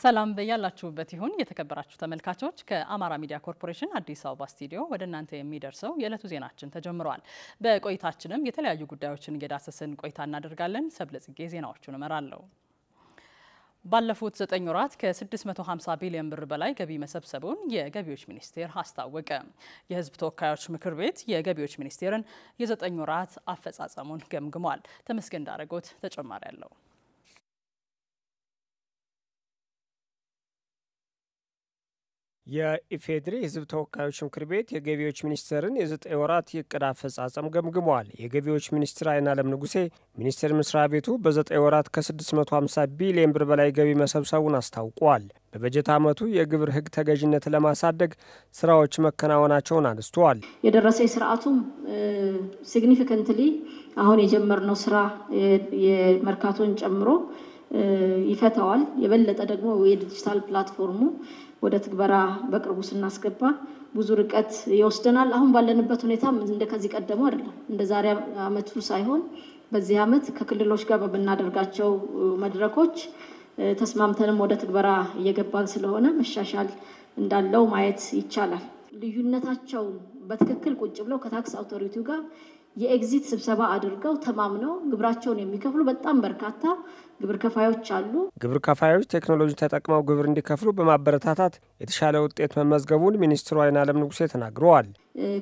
ሰላም በያላችሁበት ይሁን የተከበራችሁ ተመልካቾች ከአማራ ሚዲያ ኮርፖሬሽን አዲስ አበባ ስቱዲዮ ወደ እናንተ የሚደርሰው የዕለቱ ዜናችን ተጀምሯል። በቆይታችንም የተለያዩ ጉዳዮችን እየዳሰስን ቆይታ እናደርጋለን። ሰብለጽጌ ዜናዎቹን እመራለሁ። ባለፉት 9 ወራት ከ650 ቢሊዮን ብር በላይ ገቢ መሰብሰቡን የገቢዎች ሚኒስቴር አስታወቀ። የሕዝብ ተወካዮች ምክር ቤት የገቢዎች ሚኒስቴርን የ9 ወራት አፈጻጸሙን ገምግሟል። ተመስገን ዳረጎት ተጨማሪ አለው። የኢፌድሪ ሕዝብ ተወካዮች ምክር ቤት የገቢዎች ሚኒስቴርን የ9 ወራት የዕቅድ አፈጻጸም ገምግሟል። የገቢዎች ሚኒስትር አይናለም ንጉሴ ሚኒስቴር መስሪያ ቤቱ በ9 ወራት ከ650 ቢሊዮን ብር በላይ ገቢ መሰብሰቡን አስታውቋል። በበጀት ዓመቱ የግብር ሕግ ተገዥነት ለማሳደግ ስራዎች መከናወናቸውን አንስተዋል። የደረሰ ስርዓቱም ሲግኒፊካንትሊ አሁን የጀመርነው ስራ የመርካቶን ጨምሮ ይፈታዋል። የበለጠ ደግሞ የዲጂታል ፕላትፎርሙ ወደ ትግበራ በቅርቡ ስናስገባ ብዙ ርቀት ይወስደናል። አሁን ባለንበት ሁኔታ እንደከዚህ ቀደሙ አይደለም። እንደ ዛሬ አመቱ ሳይሆን በዚህ አመት ከክልሎች ጋር በመናደርጋቸው መድረኮች ተስማምተንም ወደ ትግበራ እየገባን ስለሆነ መሻሻል እንዳለው ማየት ይቻላል። ልዩነታቸው በትክክል ቁጭ ብለው ከታክስ አውቶሪቲው ጋር የኤግዚት ስብሰባ አድርገው ተማምነው ግብራቸውን የሚከፍሉ በጣም በርካታ ግብር ከፋዮች አሉ። ግብር ከፋዮች ቴክኖሎጂ ተጠቅመው ግብር እንዲከፍሉ በማበረታታት የተሻለ ውጤት መመዝገቡን ሚኒስትሩ አይናለም ንጉሴ ተናግረዋል።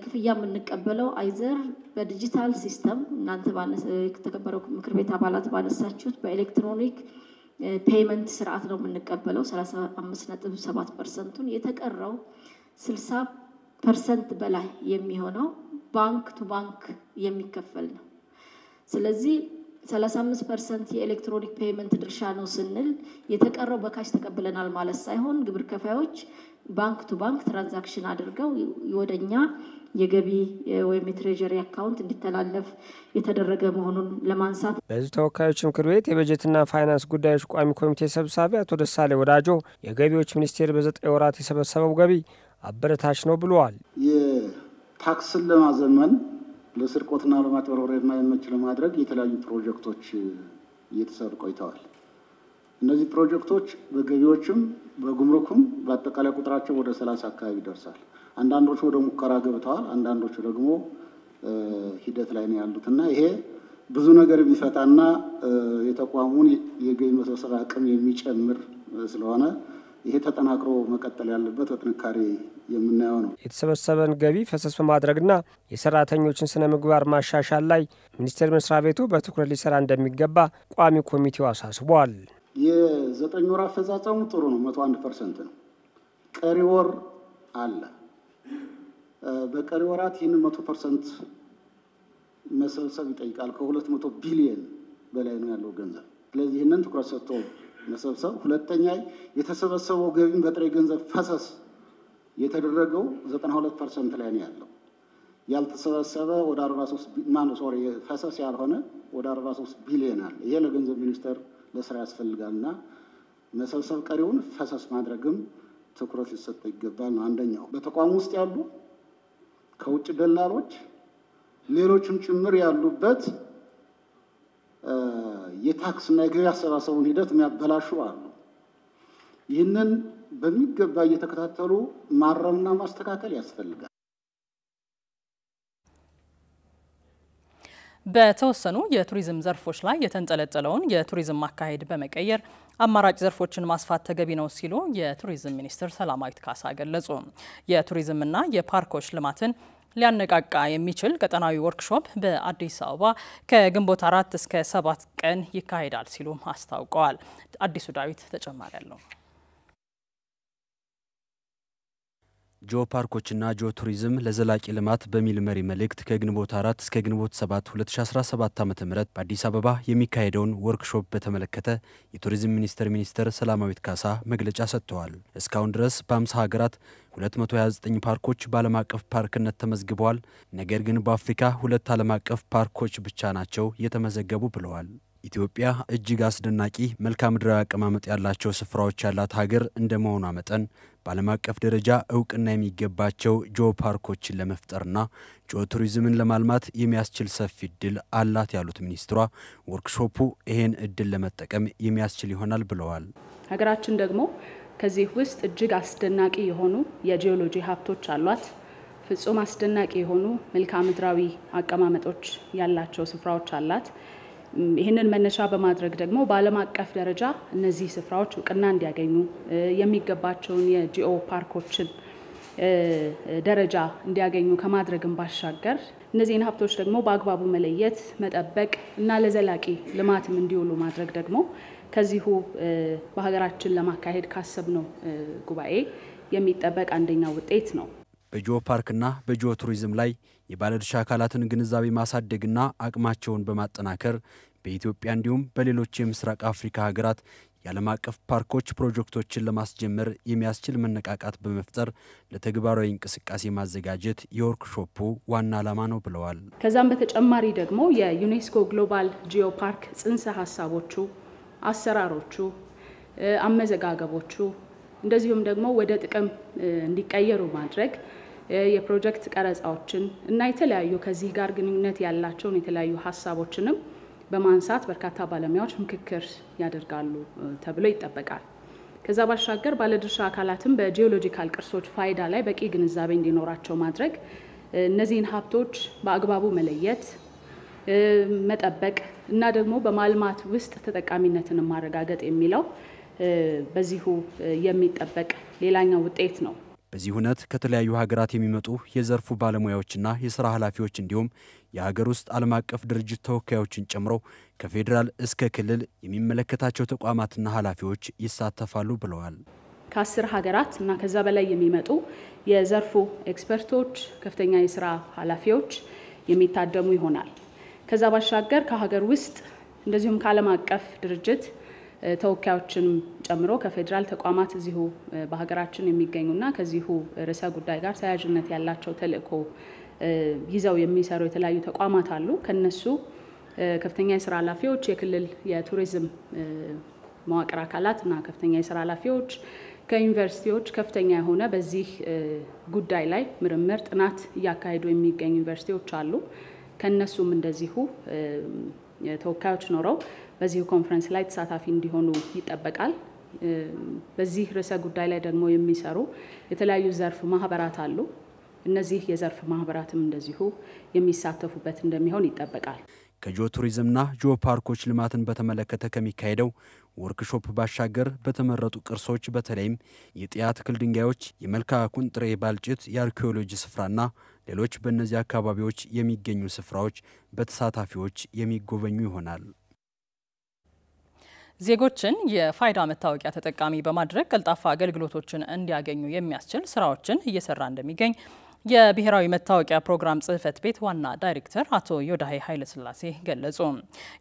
ክፍያ የምንቀበለው አይዘር በዲጂታል ሲስተም እናንተ የተከበረው ምክር ቤት አባላት ባነሳችሁት በኤሌክትሮኒክ ፔይመንት ስርዓት ነው የምንቀበለው 35.7%ን የተቀረው 60% በላይ የሚሆነው ባንክ ቱ ባንክ የሚከፈል ነው። ስለዚህ 35% የኤሌክትሮኒክ ፔይመንት ድርሻ ነው ስንል የተቀረው በካሽ ተቀብለናል ማለት ሳይሆን ግብር ከፋዮች ባንክ ቱ ባንክ ትራንዛክሽን አድርገው ወደኛ የገቢ ወይም የትሬጀሪ አካውንት እንዲተላለፍ የተደረገ መሆኑን ለማንሳት በሕዝብ ተወካዮች ምክር ቤት የበጀትና ፋይናንስ ጉዳዮች ቋሚ ኮሚቴ ሰብሳቢ አቶ ደሳሌ ወዳጆ የገቢዎች ሚኒስቴር በ9 ወራት የሰበሰበው ገቢ አበረታች ነው ብለዋል። ታክስን ለማዘመን ለስርቆትና ለማጭበርበር የማይመች ለማድረግ የተለያዩ ፕሮጀክቶች እየተሰሩ ቆይተዋል። እነዚህ ፕሮጀክቶች በገቢዎችም በጉምሩክም በአጠቃላይ ቁጥራቸው ወደ 30 አካባቢ ይደርሳል። አንዳንዶቹ ወደ ሙከራ ገብተዋል፣ አንዳንዶቹ ደግሞ ሂደት ላይ ነው ያሉትና ይሄ ብዙ ነገር የሚፈታና የተቋሙን የገቢ መሰብሰብ አቅም የሚጨምር ስለሆነ ይሄ ተጠናክሮ መቀጠል ያለበት በጥንካሬ የምናየው ነው። የተሰበሰበን ገቢ ፈሰስ በማድረግና የሰራተኞችን ስነ ምግባር ማሻሻል ላይ ሚኒስቴር መስሪያ ቤቱ በትኩረት ሊሰራ እንደሚገባ ቋሚ ኮሚቴው አሳስቧል። የ9 ወር አፈጻጸሙ ጥሩ ነው፣ 101% ነው። ቀሪ ወር አለ። በቀሪ ወራት ይህንን 100% መሰብሰብ ይጠይቃል። ከ200 ቢሊዮን በላይ ነው ያለው ገንዘብ። ስለዚህ ይህንን ትኩረት ሰጥቶ መሰብሰብ። ሁለተኛ የተሰበሰበው ገቢን በጥሬ ገንዘብ ፈሰስ የተደረገው 92% ላይ ነው ያለው። ያልተሰበሰበ ወደ 43 ፈሰስ ያልሆነ ወደ 43 ቢሊዮን አለ። ይሄ ለገንዘብ ሚኒስቴር ለስራ ያስፈልጋልና መሰብሰብ ቀሪውን ፈሰስ ማድረግም ትኩረት ሊሰጥ ይገባል ነው አንደኛው። በተቋም ውስጥ ያሉ ከውጭ ደላሎች ሌሎችም ጭምር ያሉበት የታክስና የገቢ አሰባሰቡን ሂደት የሚያበላሹ አሉ። ይህንን በሚገባ እየተከታተሉ ማረምና ማስተካከል ያስፈልጋል። በተወሰኑ የቱሪዝም ዘርፎች ላይ የተንጠለጠለውን የቱሪዝም አካሄድ በመቀየር አማራጭ ዘርፎችን ማስፋት ተገቢ ነው ሲሉ የቱሪዝም ሚኒስትር ሰላማዊት ካሳ ገለጹ። የቱሪዝምና የፓርኮች ልማትን ሊያነቃቃ የሚችል ቀጠናዊ ወርክሾፕ በአዲስ አበባ ከግንቦት 4 እስከ 7 ቀን ይካሄዳል ሲሉ አስታውቀዋል። አዲሱ ዳዊት ተጨማሪ አለው። ጂኦ ፓርኮችና ጂኦ ቱሪዝም ለዘላቂ ልማት በሚል መሪ መልእክት ከግንቦት 4 እስከ ግንቦት 7 2017 ዓ.ም በአዲስ አበባ የሚካሄደውን ወርክሾፕ በተመለከተ የቱሪዝም ሚኒስቴር ሰላማዊት ካሳ መግለጫ ሰጥተዋል። እስካሁን ድረስ በ50 ሀገራት 229 ፓርኮች በዓለም አቀፍ ፓርክነት ተመዝግበዋል። ነገር ግን በአፍሪካ 2 ዓለም አቀፍ ፓርኮች ብቻ ናቸው የተመዘገቡ ብለዋል። ኢትዮጵያ እጅግ አስደናቂ መልክዓ ምድራዊ አቀማመጥ ያላቸው ስፍራዎች ያላት ሀገር እንደመሆኗ መጠን በዓለም አቀፍ ደረጃ እውቅና የሚገባቸው ጂኦ ፓርኮችን ለመፍጠርና ጂኦ ቱሪዝምን ለማልማት የሚያስችል ሰፊ እድል አላት ያሉት ሚኒስትሯ ወርክሾፑ ይሄን እድል ለመጠቀም የሚያስችል ይሆናል ብለዋል። ሀገራችን ደግሞ ከዚህ ውስጥ እጅግ አስደናቂ የሆኑ የጂኦሎጂ ሀብቶች አሏት። ፍጹም አስደናቂ የሆኑ መልክዓ ምድራዊ አቀማመጦች ያላቸው ስፍራዎች አላት። ይህንን መነሻ በማድረግ ደግሞ በዓለም አቀፍ ደረጃ እነዚህ ስፍራዎች እውቅና እንዲያገኙ የሚገባቸውን የጂኦ ፓርኮችን ደረጃ እንዲያገኙ ከማድረግም ባሻገር እነዚህን ሀብቶች ደግሞ በአግባቡ መለየት፣ መጠበቅ እና ለዘላቂ ልማትም እንዲውሉ ማድረግ ደግሞ ከዚሁ በሀገራችን ለማካሄድ ካሰብነው ጉባኤ የሚጠበቅ አንደኛው ውጤት ነው። በጂኦ ፓርክና በጂኦ ቱሪዝም ላይ የባለድርሻ አካላትን ግንዛቤ ማሳደግና አቅማቸውን በማጠናከር በኢትዮጵያ እንዲሁም በሌሎች የምስራቅ አፍሪካ ሀገራት የዓለም አቀፍ ፓርኮች ፕሮጀክቶችን ለማስጀመር የሚያስችል መነቃቃት በመፍጠር ለተግባራዊ እንቅስቃሴ ማዘጋጀት የወርክሾፑ ዋና ዓላማ ነው ብለዋል። ከዛም በተጨማሪ ደግሞ የዩኔስኮ ግሎባል ጂኦ ፓርክ ጽንሰ ሀሳቦቹ፣ አሰራሮቹ፣ አመዘጋገቦቹ እንደዚሁም ደግሞ ወደ ጥቅም እንዲቀየሩ ማድረግ የፕሮጀክት ቀረጻዎችን እና የተለያዩ ከዚህ ጋር ግንኙነት ያላቸውን የተለያዩ ሀሳቦችንም በማንሳት በርካታ ባለሙያዎች ምክክር ያደርጋሉ ተብሎ ይጠበቃል። ከዛ ባሻገር ባለድርሻ አካላትም በጂኦሎጂካል ቅርሶች ፋይዳ ላይ በቂ ግንዛቤ እንዲኖራቸው ማድረግ፣ እነዚህን ሀብቶች በአግባቡ መለየት፣ መጠበቅ እና ደግሞ በማልማት ውስጥ ተጠቃሚነትን ማረጋገጥ የሚለው በዚሁ የሚጠበቅ ሌላኛው ውጤት ነው። በዚህ ሁነት ከተለያዩ ሀገራት የሚመጡ የዘርፉ ባለሙያዎችና የሥራ ኃላፊዎች እንዲሁም የሀገር ውስጥ ዓለም አቀፍ ድርጅት ተወካዮችን ጨምሮ ከፌዴራል እስከ ክልል የሚመለከታቸው ተቋማትና ኃላፊዎች ይሳተፋሉ ብለዋል። ከ10 ሀገራት እና ከዛ በላይ የሚመጡ የዘርፉ ኤክስፐርቶች፣ ከፍተኛ የሥራ ኃላፊዎች የሚታደሙ ይሆናል። ከዛ ባሻገር ከሀገር ውስጥ እንደዚሁም ከዓለም አቀፍ ድርጅት ተወካዮችን ጨምሮ ከፌዴራል ተቋማት እዚሁ በሀገራችን የሚገኙና ከዚሁ ርዕሰ ጉዳይ ጋር ተያያዥነት ያላቸው ተልእኮ ይዘው የሚሰሩ የተለያዩ ተቋማት አሉ። ከነሱ ከፍተኛ የሥራ ኃላፊዎች፣ የክልል የቱሪዝም መዋቅር አካላት እና ከፍተኛ የሥራ ኃላፊዎች፣ ከዩኒቨርሲቲዎች ከፍተኛ የሆነ በዚህ ጉዳይ ላይ ምርምር ጥናት እያካሄዱ የሚገኙ ዩኒቨርሲቲዎች አሉ። ከነሱም እንደዚሁ ተወካዮች ኖረው በዚህ ኮንፈረንስ ላይ ተሳታፊ እንዲሆኑ ይጠበቃል። በዚህ ርዕሰ ጉዳይ ላይ ደግሞ የሚሰሩ የተለያዩ ዘርፍ ማህበራት አሉ። እነዚህ የዘርፍ ማህበራትም እንደዚሁ የሚሳተፉበት እንደሚሆን ይጠበቃል። ከጂኦ ቱሪዝምና ጂኦ ፓርኮች ልማትን በተመለከተ ከሚካሄደው ወርክሾፕ ባሻገር በተመረጡ ቅርሶች በተለይም የጥያ ትክል ድንጋዮች፣ የመልካ ቁንጥሬ ባልጭት የአርኪኦሎጂ ስፍራና ሌሎች በእነዚህ አካባቢዎች የሚገኙ ስፍራዎች በተሳታፊዎች የሚጎበኙ ይሆናል። ዜጎችን የፋይዳ መታወቂያ ተጠቃሚ በማድረግ ቀልጣፋ አገልግሎቶችን እንዲያገኙ የሚያስችል ስራዎችን እየሰራ እንደሚገኝ የብሔራዊ መታወቂያ ፕሮግራም ጽህፈት ቤት ዋና ዳይሬክተር አቶ ዮዳሄ ኃይለስላሴ ገለጹ።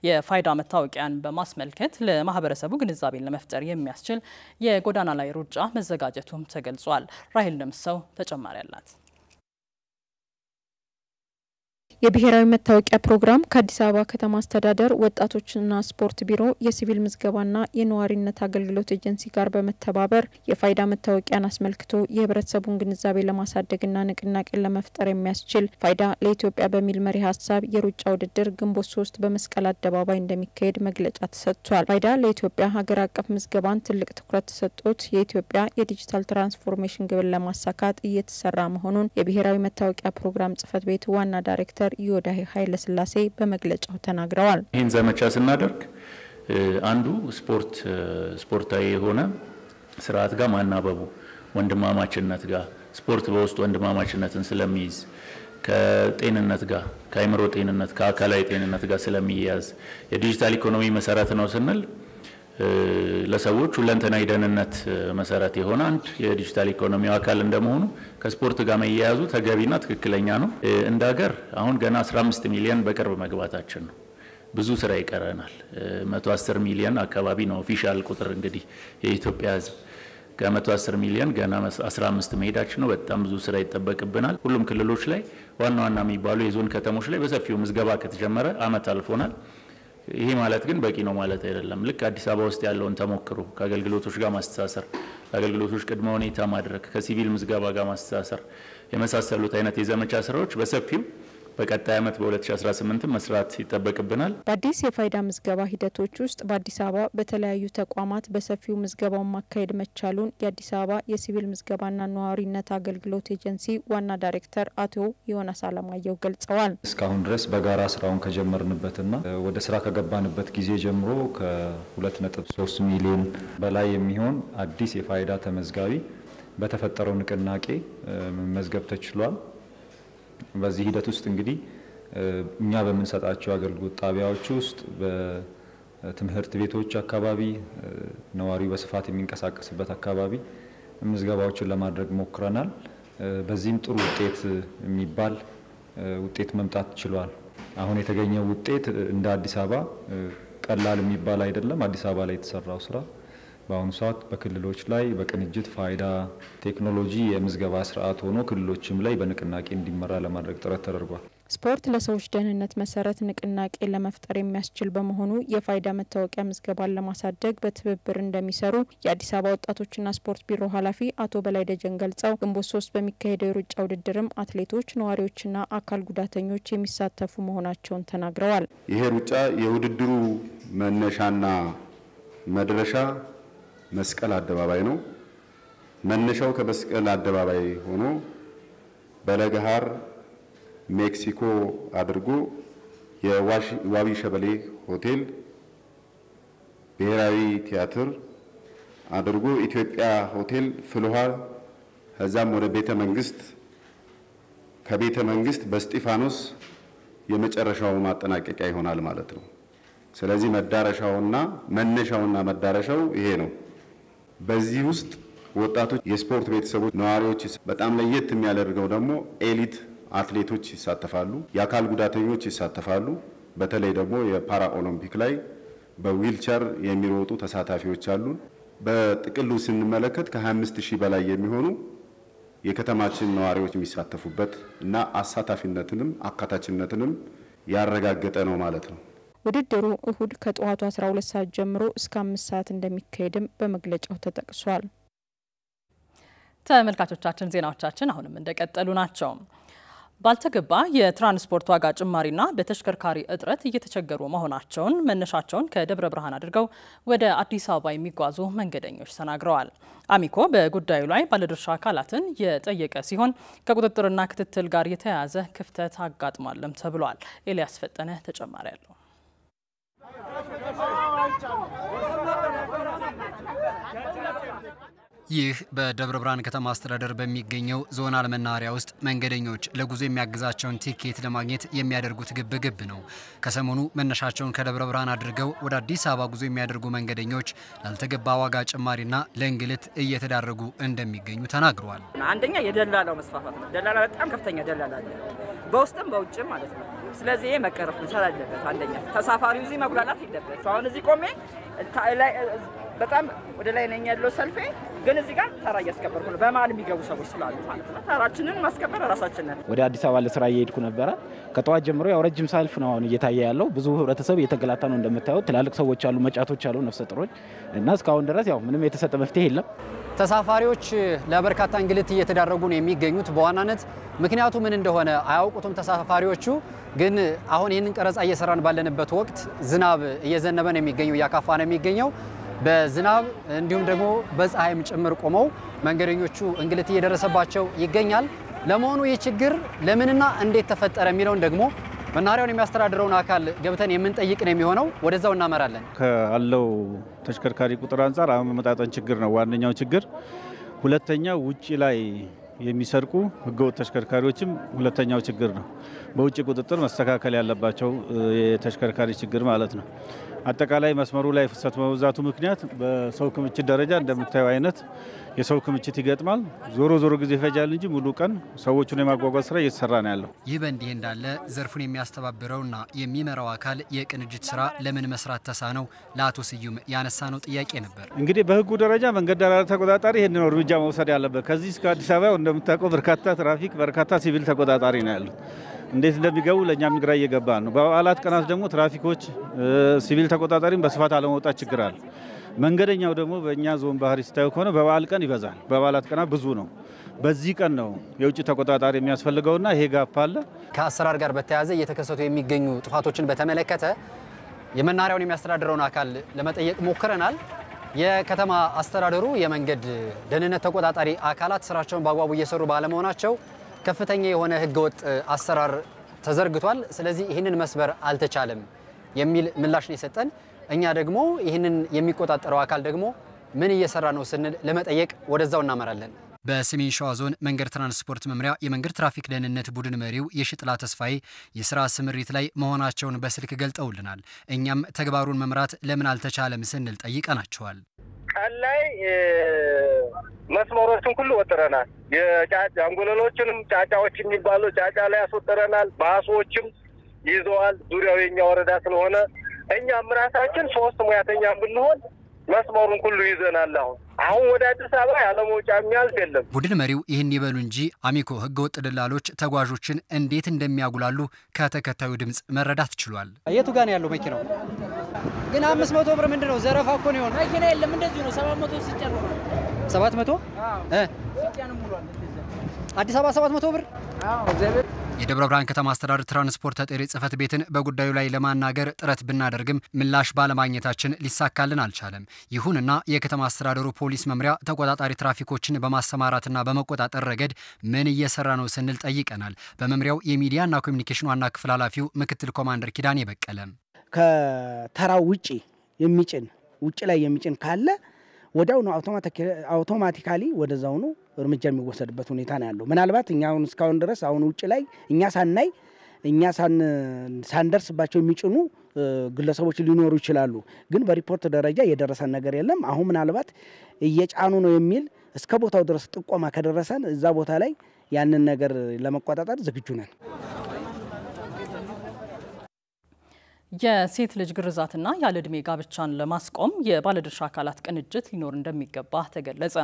የፋይዳ መታወቂያን በማስመልከት ለማህበረሰቡ ግንዛቤን ለመፍጠር የሚያስችል የጎዳና ላይ ሩጫ መዘጋጀቱም ተገልጿል። ራሄል ደምሰው ተጨማሪ አላት። የብሔራዊ መታወቂያ ፕሮግራም ከአዲስ አበባ ከተማ አስተዳደር ወጣቶችና ስፖርት ቢሮ የሲቪል ምዝገባና የነዋሪነት አገልግሎት ኤጀንሲ ጋር በመተባበር የፋይዳ መታወቂያን አስመልክቶ የህብረተሰቡን ግንዛቤ ለማሳደግና ንቅናቄን ለመፍጠር የሚያስችል ፋይዳ ለኢትዮጵያ በሚል መሪ ሀሳብ የሩጫ ውድድር ግንቦት 3 በመስቀል አደባባይ እንደሚካሄድ መግለጫ ተሰጥቷል። ፋይዳ ለኢትዮጵያ ሀገር አቀፍ ምዝገባን ትልቅ ትኩረት ተሰጥቶት የኢትዮጵያ የዲጂታል ትራንስፎርሜሽን ግብን ለማሳካት እየተሰራ መሆኑን የብሔራዊ መታወቂያ ፕሮግራም ጽህፈት ቤት ዋና ዳይሬክተር ዮዳሄ ኃይለስላሴ በመግለጫው ተናግረዋል። ይህን ዘመቻ ስናደርግ አንዱ ስፖርታዊ የሆነ ስርዓት ጋር ማናበቡ ወንድማማችነት ጋር ስፖርት በውስጥ ወንድማማችነትን ስለሚይዝ ከጤንነት ጋር ከአይምሮ ጤንነት ከአካላዊ ጤንነት ጋር ስለሚያዝ የዲጂታል ኢኮኖሚ መሰረት ነው ስንል ለሰዎች ሁለንተናዊ ደህንነት መሰረት የሆነ አንድ የዲጂታል ኢኮኖሚ አካል እንደመሆኑ ከስፖርት ጋር መያያዙ ተገቢና ትክክለኛ ነው። እንደ ሀገር አሁን ገና 15 ሚሊዮን በቅርብ መግባታችን ነው። ብዙ ስራ ይቀረናል። 110 ሚሊዮን አካባቢ ነው ኦፊሻል ቁጥር እንግዲህ የኢትዮጵያ ህዝብ ከ110 ሚሊዮን ገና 15 መሄዳችን ነው። በጣም ብዙ ስራ ይጠበቅብናል። ሁሉም ክልሎች ላይ ዋና ዋና የሚባሉ የዞን ከተሞች ላይ በሰፊው ምዝገባ ከተጀመረ አመት አልፎናል። ይሄ ማለት ግን በቂ ነው ማለት አይደለም። ልክ አዲስ አበባ ውስጥ ያለውን ተሞክሮ ከአገልግሎቶች ጋር ማስተሳሰር፣ ለአገልግሎቶች ቅድመ ሁኔታ ማድረግ፣ ከሲቪል ምዝገባ ጋር ማስተሳሰር የመሳሰሉት አይነት የዘመቻ ስራዎች በሰፊው በቀጣይ ዓመት በ2018 መስራት ይጠበቅብናል። በአዲስ የፋይዳ ምዝገባ ሂደቶች ውስጥ በአዲስ አበባ በተለያዩ ተቋማት በሰፊው ምዝገባውን ማካሄድ መቻሉን የአዲስ አበባ የሲቪል ምዝገባና ነዋሪነት አገልግሎት ኤጀንሲ ዋና ዳይሬክተር አቶ ዮናስ አለማየሁ ገልጸዋል። እስካሁን ድረስ በጋራ ስራውን ከጀመርንበትና ወደ ስራ ከገባንበት ጊዜ ጀምሮ ከ2.3 ሚሊዮን በላይ የሚሆን አዲስ የፋይዳ ተመዝጋቢ በተፈጠረው ንቅናቄ መመዝገብ ተችሏል። በዚህ ሂደት ውስጥ እንግዲህ እኛ በመንሰጣቸው አገልግሎት ጣቢያዎች ውስጥ በትምህርት ቤቶች አካባቢ ነዋሪው በስፋት የሚንቀሳቀስበት አካባቢ ምዝገባዎችን ለማድረግ ሞክረናል። በዚህም ጥሩ ውጤት የሚባል ውጤት መምጣት ችሏል። አሁን የተገኘው ውጤት እንደ አዲስ አበባ ቀላል የሚባል አይደለም። አዲስ አበባ ላይ የተሰራው ስራ በአሁኑ ሰዓት በክልሎች ላይ በቅንጅት ፋይዳ ቴክኖሎጂ የምዝገባ ስርዓት ሆኖ ክልሎችም ላይ በንቅናቄ እንዲመራ ለማድረግ ጥረት ተደርጓል። ስፖርት ለሰዎች ደህንነት መሰረት ንቅናቄ ለመፍጠር የሚያስችል በመሆኑ የፋይዳ መታወቂያ ምዝገባን ለማሳደግ በትብብር እንደሚሰሩ የአዲስ አበባ ወጣቶችና ስፖርት ቢሮ ኃላፊ አቶ በላይ ደጀን ገልጸው ግንቦት 3 በሚካሄደው የሩጫ ውድድርም አትሌቶች፣ ነዋሪዎችና አካል ጉዳተኞች የሚሳተፉ መሆናቸውን ተናግረዋል። ይሄ ሩጫ የውድድሩ መነሻና መድረሻ መስቀል አደባባይ ነው። መነሻው ከመስቀል አደባባይ ሆኖ በለገሃር ሜክሲኮ አድርጎ የዋቢ ሸበሌ ሆቴል፣ ብሔራዊ ቲያትር አድርጎ ኢትዮጵያ ሆቴል ፍልውሃ ከዛም ወደ ቤተ መንግስት፣ ከቤተ መንግስት በስጢፋኖስ የመጨረሻው ማጠናቀቂያ ይሆናል ማለት ነው። ስለዚህ መዳረሻውና መነሻውና መዳረሻው ይሄ ነው። በዚህ ውስጥ ወጣቶች፣ የስፖርት ቤተሰቦች፣ ነዋሪዎች በጣም ለየት የሚያደርገው ደግሞ ኤሊት አትሌቶች ይሳተፋሉ፣ የአካል ጉዳተኞች ይሳተፋሉ። በተለይ ደግሞ የፓራ ኦሎምፒክ ላይ በዊልቸር የሚሮጡ ተሳታፊዎች አሉ። በጥቅሉ ስንመለከት ከ25000 በላይ የሚሆኑ የከተማችን ነዋሪዎች የሚሳተፉበት እና አሳታፊነትንም አካታችነትንም ያረጋገጠ ነው ማለት ነው። ውድድሩ እሁድ ከጠዋቱ 12 ሰዓት ጀምሮ እስከ 5 ሰዓት እንደሚካሄድም በመግለጫው ተጠቅሷል። ተመልካቾቻችን ዜናዎቻችን አሁንም እንደቀጠሉ ናቸው። ባልተገባ የትራንስፖርት ዋጋ ጭማሪና በተሽከርካሪ እጥረት እየተቸገሩ መሆናቸውን መነሻቸውን ከደብረ ብርሃን አድርገው ወደ አዲስ አበባ የሚጓዙ መንገደኞች ተናግረዋል። አሚኮ በጉዳዩ ላይ ባለድርሻ አካላትን የጠየቀ ሲሆን ከቁጥጥርና ክትትል ጋር የተያያዘ ክፍተት አጋጥሟልም ተብሏል። ኤልያስ ፈጠነ ተጨማሪ ያለው ይህ በደብረ ብርሃን ከተማ አስተዳደር በሚገኘው ዞናል መናኸሪያ ውስጥ መንገደኞች ለጉዞ የሚያግዛቸውን ቲኬት ለማግኘት የሚያደርጉት ግብግብ ነው። ከሰሞኑ መነሻቸውን ከደብረ ብርሃን አድርገው ወደ አዲስ አበባ ጉዞ የሚያደርጉ መንገደኞች ላልተገባ ዋጋ ጭማሪና ለእንግልት እየተዳረጉ እንደሚገኙ ተናግረዋል። አንደኛ የደላላው መስፋፋት ነው። ደላላ በጣም ከፍተኛ ደላላ አለ፣ በውስጥም በውጭም ማለት ነው። ስለዚህ መቀረፍ መቻል አለበት። አንደኛ ተሳፋሪው እዚህ መጉላላት የለበት። አሁን እዚህ ቆሜ በጣም ወደ ላይ ነኝ ያለው ሰልፌ ግን እዚህ ጋር ተራ እያስከበርኩ ነው። በመሀል የሚገቡ ሰዎች ስላሉ ማለት ነው። ተራችንን ማስከበር ራሳችንን። ወደ አዲስ አበባ ለስራ እየሄድኩ ነበረ። ከጠዋት ጀምሮ ያው ረጅም ሰልፍ ነው አሁን እየታየ ያለው። ብዙ ህብረተሰብ እየተገላታ ነው እንደምታዩት። ትላልቅ ሰዎች አሉ፣ መጫቶች አሉ፣ ነፍሰ ጡሮች እና እስካሁን ድረስ ያው ምንም የተሰጠ መፍትሄ የለም። ተሳፋሪዎች ለበርካታ እንግልት እየተዳረጉ ነው የሚገኙት። በዋናነት ምክንያቱ ምን እንደሆነ አያውቁትም ተሳፋሪዎቹ። ግን አሁን ይህንን ቀረጻ እየሰራን ባለንበት ወቅት ዝናብ እየዘነበ ነው የሚገኘው፣ እያካፋ ነው የሚገኘው። በዝናብ እንዲሁም ደግሞ በፀሐይም ጭምር ቆመው መንገደኞቹ እንግልት እየደረሰባቸው ይገኛል። ለመሆኑ ይህ ችግር ለምንና እንዴት ተፈጠረ የሚለውን ደግሞ መናኸሪያውን የሚያስተዳድረውን አካል ገብተን የምንጠይቅ ነው የሚሆነው። ወደዛው እናመራለን። ካለው ተሽከርካሪ ቁጥር አንፃር አመጣጣን ችግር ነው ዋነኛው ችግር። ሁለተኛው ውጪ ላይ የሚሰርቁ ህገወጥ ተሽከርካሪዎችም ሁለተኛው ችግር ነው። በውጪ ቁጥጥር መስተካከል ያለባቸው የተሽከርካሪ ችግር ማለት ነው። አጠቃላይ መስመሩ ላይ ፍሰት በመብዛቱ ምክንያት በሰው ክምችት ደረጃ እንደምታዩ አይነት የሰው ክምችት ይገጥማል። ዞሮ ጊዜ ይፈጃል እንጂ ሙሉ ቀን ሰዎቹን የማጓጓዝ ስራ እየተሰራ ነው ያለው። ይህ በእንዲህ እንዳለ ዘርፉን የሚያስተባብረውና የሚመራው አካል የቅንጅት ስራ ለምን መስራት ተሳነው? ለአቶ ስዩም ያነሳነው ጥያቄ ነበር። እንግዲህ በህጉ ደረጃ መንገድ ዳር ተቆጣጣሪ ይሄን ነው እርምጃ መውሰድ ያለበት። ከዚህ እስከ አዲስ አበባ እንደምታውቀው በርካታ ትራፊክ፣ በርካታ ሲቪል ተቆጣጣሪ ነው ያሉት። እንዴት እንደሚገቡ ለእኛም ግራ እየገባ ነው። በበዓላት ቀናት ደግሞ ትራፊኮች ሲቪል ተቆጣጣሪም በስፋት አለመውጣት ችግር አለ። መንገደኛው ደግሞ በእኛ ዞን ባህሪ ስታዩ ከሆነ በበዓል ቀን ይበዛል። በበዓላት ቀናት ብዙ ነው። በዚህ ቀን ነው የውጭ ተቆጣጣሪ የሚያስፈልገውና ይሄ ጋፕ አለ። ከአሰራር ጋር በተያያዘ እየተከሰቱ የሚገኙ ጥፋቶችን በተመለከተ የመናኸሪያውን የሚያስተዳድረውን አካል ለመጠየቅ ሞክረናል። የከተማ አስተዳደሩ የመንገድ ደህንነት ተቆጣጣሪ አካላት ስራቸውን በአግባቡ እየሰሩ ባለመሆናቸው ከፍተኛ የሆነ ህገወጥ አሰራር ተዘርግቷል። ስለዚህ ይህንን መስበር አልተቻለም የሚል ምላሽ ነው የሰጠን። እኛ ደግሞ ይህንን የሚቆጣጠረው አካል ደግሞ ምን እየሰራ ነው ስንል ለመጠየቅ ወደዛው እናመራለን። በሰሜን ሸዋ ዞን መንገድ ትራንስፖርት መምሪያ የመንገድ ትራፊክ ደህንነት ቡድን መሪው የሽጥላ ተስፋዬ የስራ ስምሪት ላይ መሆናቸውን በስልክ ገልጠውልናል። እኛም ተግባሩን መምራት ለምን አልተቻለም ስንል ጠይቀናቸዋል። ቀን ላይ መስመሮችን ሁሉ ወጥረናል። የጫጫ አንጎለሎችንም ጫጫዎች የሚባሉ ጫጫ ላይ አስወጥረናል። ባሶችም ይዘዋል። ዙሪያው የኛ ወረዳ ስለሆነ እኛም ራሳችን 3 ሙያተኛ ብንሆን መስመሩን ሁሉ ይዘናል። አሁን ወደ አዲስ አበባ ያለ መውጫ የሚያልፍ የለም። ቡድን መሪው ይህን ይበሉ እንጂ አሚኮ ህገወጥ ደላሎች ተጓዦችን እንዴት እንደሚያጉላሉ ከተከታዩ ድምጽ መረዳት ችሏል። የቱ ጋር ነው ያለው መኪናው? ግን 500 ብር ምንድነው? ዘረፋ እኮ ነው የሆነው። መኪና የለም እንደዚህ ነው። 700 ሲጨርሩ 700 አዲስ አበባ 700 ብር። የደብረ ብርሃን ከተማ አስተዳደር ትራንስፖርት ተጠሪ ጽህፈት ቤትን በጉዳዩ ላይ ለማናገር ጥረት ብናደርግም ምላሽ ባለማግኘታችን ሊሳካልን አልቻለም። ይሁንና የከተማ አስተዳደሩ ፖሊስ መምሪያ ተቆጣጣሪ ትራፊኮችን በማሰማራትና በመቆጣጠር ረገድ ምን እየሰራ ነው ስንል ጠይቀናል። በመምሪያው የሚዲያና ኮሚኒኬሽን ዋና ክፍል ኃላፊው ምክትል ኮማንደር ኪዳኔ በቀለ ከተራው ውጪ ላይ የሚጭን ካለ ወዲያው ነው አውቶማቲካሊ ወደዛው ነው እርምጃ የሚወሰድበት ሁኔታ ነው ያለው። ምናልባት እኛውን እስካሁን ድረስ አሁን ውጪ ላይ እኛ ሳንደርስባቸው የሚጭኑ ግለሰቦች ሊኖሩ ይችላሉ። ግን በሪፖርት ደረጃ የደረሰን ነገር የለም። አሁን ምናልባት እየጫኑ ነው የሚል እስከ ቦታው ድረስ ጥቆማ ከደረሰን እዛ ቦታ ላይ ያንን ነገር ለመቆጣጠር ዝግጁ ነን። የሴት ልጅ ግርዛትና ያለ ዕድሜ ጋብቻን ለማስቆም የባለድርሻ አካላት ቅንጅት ሊኖር እንደሚገባ ተገለጸ።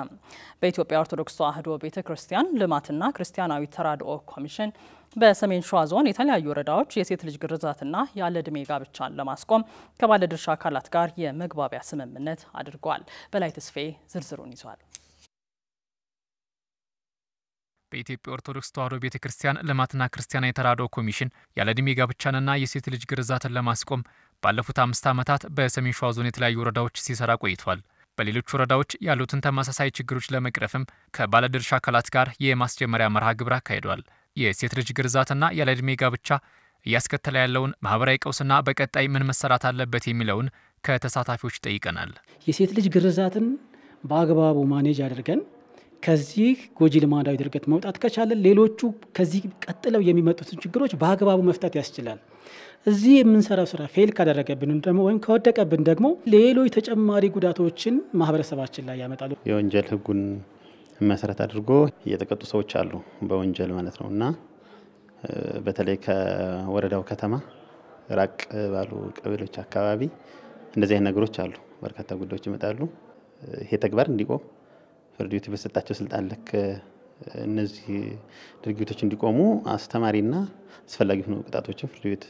በኢትዮጵያ ኦርቶዶክስ ተዋሕዶ ቤተክርስቲያን ልማትና ክርስቲያናዊ ተራድኦ ኮሚሽን በሰሜን ሸዋ ዞን የተለያዩ ወረዳዎች የሴት ልጅ ግርዛትና ያለ ዕድሜ ጋብቻን ለማስቆም ከባለድርሻ አካላት ጋር የመግባቢያ ስምምነት አድርጓል። በላይ ተስፋዬ ዝርዝሩን ይዟል። በኢትዮጵያ ኦርቶዶክስ ተዋሕዶ ቤተክርስቲያን ልማትና ክርስቲያናዊ ተራድኦ ኮሚሽን ያለ ዕድሜ ጋብቻንና የሴት ልጅ ግርዛትን ለማስቆም ባለፉት 5 ዓመታት በሰሜን ሸዋ ዞን የተለያዩ ወረዳዎች ሲሰራ ቆይቷል። በሌሎች ወረዳዎች ያሉትን ተመሳሳይ ችግሮች ለመቅረፍም ከባለድርሻ አካላት ጋር የማስጀመሪያ መርሃ ግብር አካሂዷል። የሴት ልጅ ግርዛትና ያለ ዕድሜ ጋብቻ እያስከተለ ያለውን ማህበራዊ ቀውስና በቀጣይ ምን መሰራት አለበት የሚለውን ከተሳታፊዎች ጠይቀናል። የሴት ልጅ ግርዛትን በአግባቡ ማኔጅ አድርገን ከዚህ ጎጂ ልማዳዊ ድርጊት መውጣት ከቻለ ሌሎቹ ከዚህ ቀጥለው የሚመጡትን ችግሮች በአግባቡ መፍታት ያስችላል። እዚህ የምንሰራው ስራ ፌል ካደረገብን ደግሞ ወይም ከወደቀብን ደግሞ ሌሎች ተጨማሪ ጉዳቶችን ማህበረሰባችን ላይ ያመጣሉ። የወንጀል ህጉን መሰረት አድርጎ እየተቀጡ ሰዎች አሉ በወንጀል ማለት ነውና በተለይ ከወረዳው ከተማ ራቅ ባሉ ቀበሌዎች አካባቢ እንደዚህ አይነት ነገሮች አሉ። በርካታ ጉዳዮች ይመጣሉ። ይሄ ተግባር እንዲቆም ፍርድ ቤት በሰጣቸው ስልጣን ልክ እነዚህ ድርጊቶች እንዲቆሙ አስተማሪና አስፈላጊ ሆኖ ቅጣቶችን ፍርድ ቤት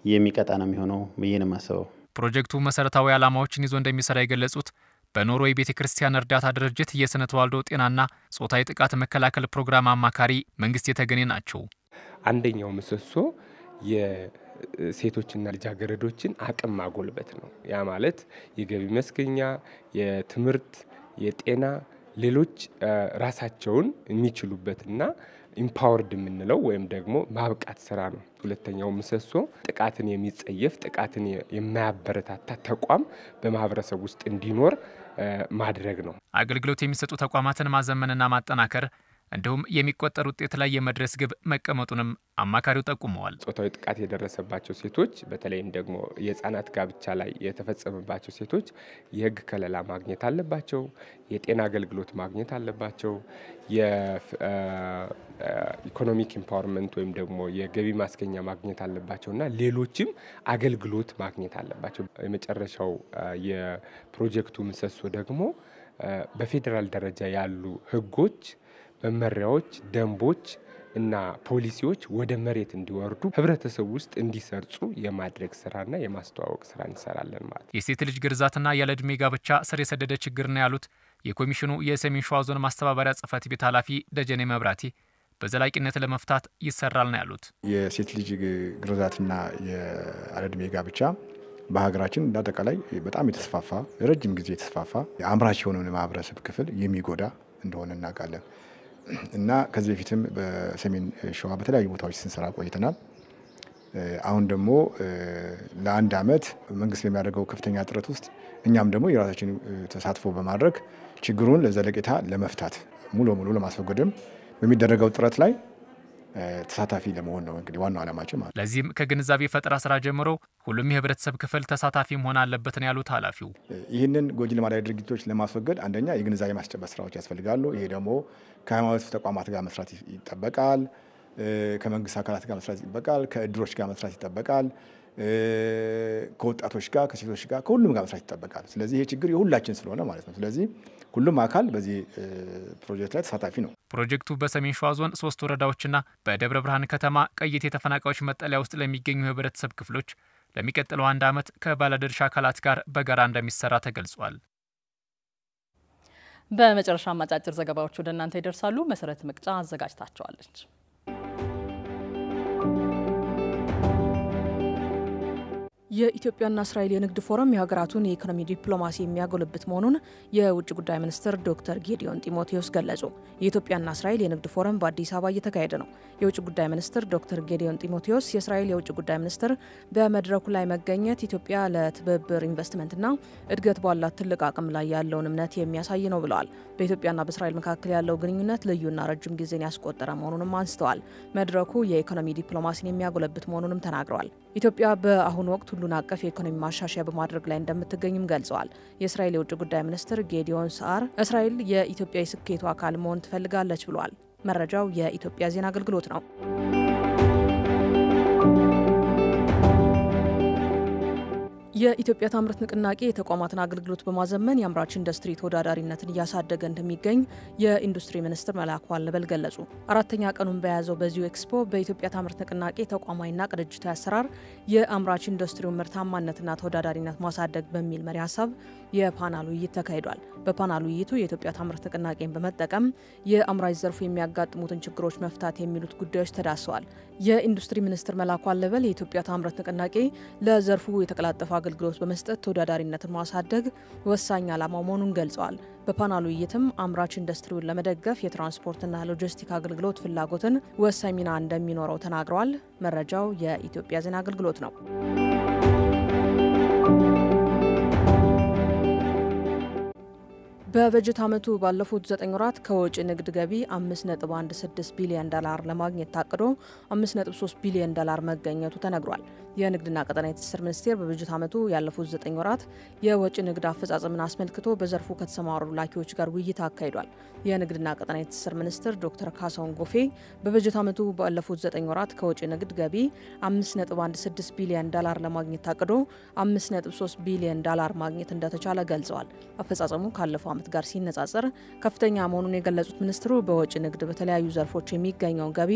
የሚቀጣ ነው የሚሆነው ብዬ ነው የማስበው። ፕሮጀክቱ መሰረታዊ ዓላማዎችን ይዞ እንደሚሰራ የገለጹት በኖርዌይ ቤተክርስቲያን እርዳታ ድርጅት የስነ ተዋልዶ ጤናና ጾታዊ ጥቃት መከላከል ፕሮግራም አማካሪ መንግስት የተገኘ ናቸው። አንደኛው ምሰሶ የሴቶችና ልጃገረዶችን አቅም ማጎልበት ነው። ያ ማለት የገቢ መስገኛ፣ የትምህርት፣ የጤና ሌሎች ራሳቸውን የሚችሉበትና ኢምፓወርድ የምንለው ወይም ደግሞ ማብቃት ስራ ነው። ሁለተኛው ምሰሶ ጥቃትን የሚጸየፍ ጥቃትን የማያበረታታ ተቋም በማህበረሰብ ውስጥ እንዲኖር ማድረግ ነው። አገልግሎት የሚሰጡ ተቋማትን ማዘመንና ማጠናከር እንዲሁም የሚቆጠር ውጤት ላይ የመድረስ ግብ መቀመጡንም አማካሪው ጠቁመዋል። ጾታዊ ጥቃት የደረሰባቸው ሴቶች በተለይም ደግሞ የህፃናት ጋብቻ ላይ የተፈጸመባቸው ሴቶች የህግ ከለላ ማግኘት አለባቸው፣ የጤና አገልግሎት ማግኘት አለባቸው፣ የኢኮኖሚክ ኢምፓወርመንት ወይም ደግሞ የገቢ ማስገኛ ማግኘት አለባቸውና ሌሎችም አገልግሎት ማግኘት አለባቸው። የመጨረሻው የፕሮጀክቱ ምሰሶ ደግሞ በፌዴራል ደረጃ ያሉ ህጎች፣ መመሪያዎች፣ ደንቦች እና ፖሊሲዎች ወደ መሬት እንዲወርዱ ህብረተሰቡ ውስጥ እንዲሰርጹ የማድረግ ስራና የማስተዋወቅ ስራ እንሰራለን ማለት። የሴት ልጅ ግርዛትና ያለ ዕድሜ ጋብቻ ስር የሰደደ ችግር ነው ያሉት የኮሚሽኑ የሰሜን ሸዋ ዞን ማስተባበሪያ ጽሕፈት ቤት ኃላፊ ደጀኔ መብራቴ በዘላቂነት ለመፍታት ይሰራል ነው ያሉት። የሴት ልጅ ግርዛትና ያለ ዕድሜ ጋብቻ በሀገራችን እንዳጠቃላይ በጣም የተስፋፋ ረጅም ጊዜ የተስፋፋ አምራች የሆነውን ማህበረሰብ ክፍል የሚጎዳ እንደሆነ እናውቃለን እና ከዚህ በፊትም በሰሜን ሸዋ በተለያዩ ቦታዎች ስንሰራ ቆይተናል። አሁን ደግሞ ለአንድ አመት መንግስት በሚያደርገው ከፍተኛ ጥረት ውስጥ እኛም ደግሞ የራሳችን ተሳትፎ በማድረግ ችግሩን ለዘለቄታ ለመፍታት ሙሉ ሙሉ ለማስወገድም በሚደረገው ጥረት ላይ ተሳታፊ ለመሆን ነው እንግዲህ ዋናው ዓላማችን ማለት። ለዚህም ከግንዛቤ ፈጠራ ስራ ጀምሮ ሁሉም የህብረተሰብ ክፍል ተሳታፊ መሆን አለበት ነው ያሉት ኃላፊው። ይህንን ጎጂ ልማዳዊ ድርጊቶች ለማስወገድ አንደኛ የግንዛቤ ማስጨበጥ ስራዎች ያስፈልጋሉ። ይሄ ደግሞ ከሃይማኖት ተቋማት ጋር መስራት ይጠበቃል፣ ከመንግስት አካላት ጋር መስራት ይጠበቃል፣ ከእድሮች ጋር መስራት ይጠበቃል፣ ከወጣቶች ጋር፣ ከሴቶች ጋር፣ ከሁሉም ጋር መስራት ይጠበቃል። ስለዚህ ይሄ ችግር የሁላችን ስለሆነ ማለት ነው። ስለዚህ ሁሉም አካል በዚህ ፕሮጀክት ላይ ተሳታፊ ነው። ፕሮጀክቱ በሰሜን ሸዋ ዞን 3 ወረዳዎችና በደብረ ብርሃን ከተማ ቀይት የተፈናቃዮች መጠለያ ውስጥ ለሚገኙ የህብረተሰብ ክፍሎች ለሚቀጥለው 1 ዓመት ከባለድርሻ አካላት ጋር በጋራ እንደሚሰራ ተገልጿል። በመጨረሻ አጫጭር ዘገባዎች ወደ እናንተ ይደርሳሉ። መሰረት መቅጫ አዘጋጅታቸዋለች። የኢትዮጵያና እስራኤል የንግድ ፎረም የሀገራቱን የኢኮኖሚ ዲፕሎማሲ የሚያጎለብት መሆኑን የውጭ ጉዳይ ሚኒስትር ዶክተር ጌዲዮን ጢሞቴዎስ ገለጹ። የኢትዮጵያና እስራኤል የንግድ ፎረም በአዲስ አበባ እየተካሄደ ነው። የውጭ ጉዳይ ሚኒስትር ዶክተር ጌዲዮን ጢሞቴዎስ የእስራኤል የውጭ ጉዳይ ሚኒስትር በመድረኩ ላይ መገኘት ኢትዮጵያ ለትብብር ኢንቨስትመንትና እድገት ባላት ትልቅ አቅም ላይ ያለውን እምነት የሚያሳይ ነው ብለዋል። በኢትዮጵያና በእስራኤል መካከል ያለው ግንኙነት ልዩና ረጅም ጊዜን ያስቆጠረ መሆኑንም አንስተዋል። መድረኩ የኢኮኖሚ ዲፕሎማሲን የሚያጎለብት መሆኑንም ተናግረዋል። ኢትዮጵያ በአሁኑ ወቅት ሁሉን አቀፍ የኢኮኖሚ ማሻሻያ በማድረግ ላይ እንደምትገኝም ገልጸዋል። የእስራኤል የውጭ ጉዳይ ሚኒስትር ጌዲዮን ሰዓር እስራኤል የኢትዮጵያ የስኬቱ አካል መሆን ትፈልጋለች ብለዋል። መረጃው የኢትዮጵያ ዜና አገልግሎት ነው። የኢትዮጵያ ታምርት ንቅናቄ የተቋማትን አገልግሎት በማዘመን የአምራች ኢንዱስትሪ ተወዳዳሪነትን እያሳደገ እንደሚገኝ የኢንዱስትሪ ሚኒስትር መላኩ አለበል ገለጹ። 4ኛ ቀኑን በያዘው በዚሁ ኤክስፖ በኢትዮጵያ ታምርት ንቅናቄ ተቋማዊና ቅንጅታዊ አሰራር የአምራች ኢንዱስትሪውን ምርታማነትና ተወዳዳሪነት ማሳደግ በሚል መሪ ሀሳብ የፓናል ውይይት ተካሂዷል። በፓናል ውይይቱ የኢትዮጵያ ታምርት ንቅናቄን በመጠቀም የአምራች ዘርፉ የሚያጋጥሙትን ችግሮች መፍታት የሚሉት ጉዳዮች ተዳስሰዋል። የኢንዱስትሪ ሚኒስትር መላኩ አለበል የኢትዮጵያ ታምርት ንቅናቄ ለዘርፉ የተቀላጠፈ አገልግሎት በመስጠት ተወዳዳሪነትን ማሳደግ ወሳኝ ዓላማ መሆኑን ገልጸዋል። በፓናል ውይይትም አምራች ኢንዱስትሪውን ለመደገፍ የትራንስፖርትና ሎጂስቲክ አገልግሎት ፍላጎትን ወሳኝ ሚና እንደሚኖረው ተናግረዋል። መረጃው የኢትዮጵያ ዜና አገልግሎት ነው። በበጀት ዓመቱ ባለፉት 9 ወራት ከወጪ ንግድ ገቢ $5.16 ቢሊዮን ለማግኘት ታቅዶ $5.3 ቢሊዮን መገኘቱ ተነግሯል። የንግድና ቀጠናዊ ትስስር ሚኒስቴር በበጀት ዓመቱ ያለፉት 9 ወራት የወጪ ንግድ አፈጻጸምን አስመልክቶ በዘርፉ ከተሰማሩ ላኪዎች ጋር ውይይት አካሂዷል። የንግድና ቀጠናዊ ትስስር ሚኒስትር ዶክተር ካሳሁን ጎፌ በበጀት ዓመቱ ባለፉት 9 ወራት ከወጪ ንግድ ገቢ $5.16 ቢሊዮን ለማግኘት ታቅዶ $5.3 ቢሊዮን ማግኘት እንደተቻለ ገልጸዋል። አፈጻጸሙ ካለፈው ዓመት ጋር ሲነጻጸር ከፍተኛ መሆኑን የገለጹት ሚኒስትሩ በወጪ ንግድ በተለያዩ ዘርፎች የሚገኘው ገቢ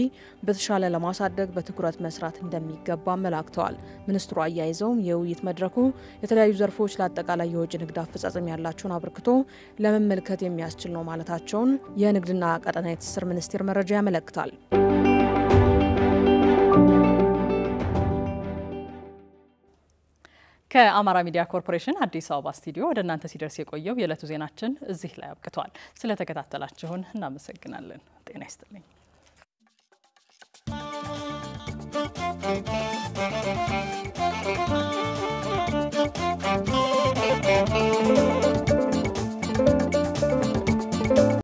በተሻለ ለማሳደግ በትኩረት መስራት እንደሚገባ አመላክተዋል። ሚኒስትሩ አያይዘውም የውይይት መድረኩ የተለያዩ ዘርፎች ለአጠቃላይ የወጪ ንግድ አፈጻጸም ያላቸውን አበርክቶ ለመመልከት የሚያስችል ነው ማለታቸውን የንግድና ቀጠናዊ ትስስር ሚኒስቴር መረጃ ያመለክታል። ከአማራ ሚዲያ ኮርፖሬሽን አዲስ አበባ ስቱዲዮ ወደ እናንተ ሲደርስ የቆየው የዕለቱ ዜናችን እዚህ ላይ አብቅቷል። ስለተከታተላችሁን እናመሰግናለን። ጤና ይስጥልኝ።